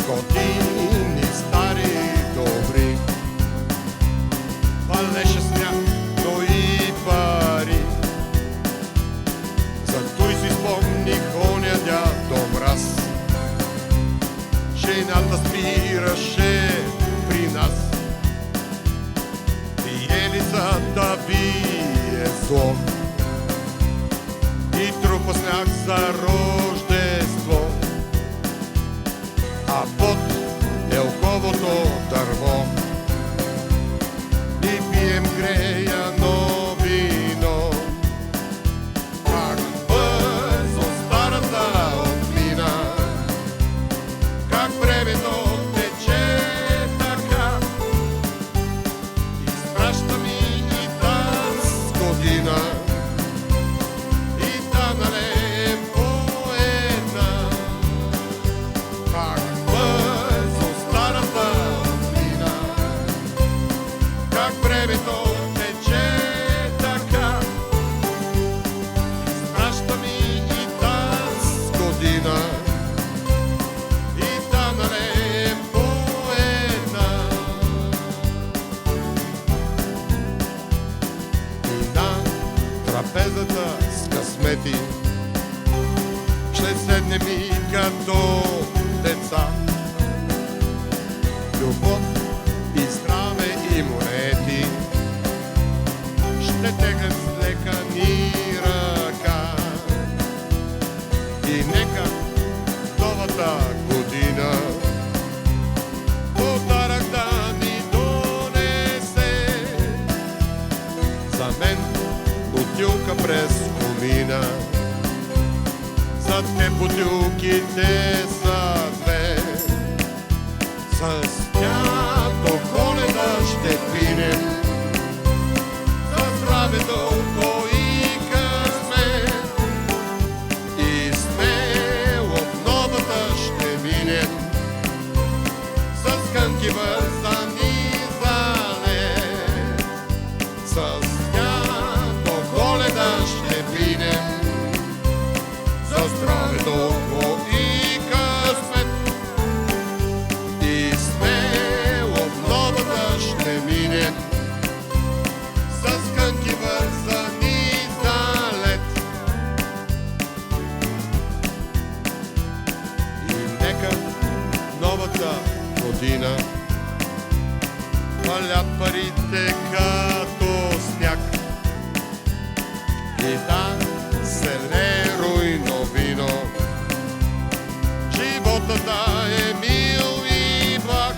Години стари добри, валеше сняг, но и пари. За той си спомних оня дядо Мраз. Жената спираше при нас, пиелицата бие зло и трупа сняг за Рождество. А под елховото дърво и пием греяно вино. Как бързо старата отмина, как времето тече така. Изпраща ми и таз година, и да налеем по една. Как времето тече така. Изпраща ми и таз година, и да налеем по една. И на трапезата с късмети ще седнем и като деца. Любов и здраве и монети ще теглят с лека ни ръка. И нека новата година подарък да ни донесе. За мен бутилка през комина, за те бутилките са две. С тях до Коледа ще пинем за здравето и късмет. И смело в новата ще минем с кънки вързани за лед. С тях до Коледа ще пинем за здравето и късмет. И смело в новата ще минем с кънки вързани за лед. И нека новата година валят парите като сняг, и да се лее руйно вино. Живота да е мил и благ,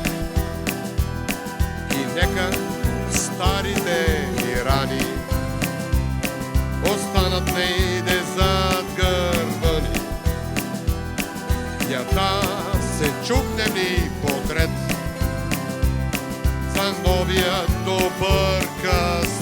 и нека старите ни рани останат нейде зад гърба ни. Я да се чукнем и подред за новия добър късмет.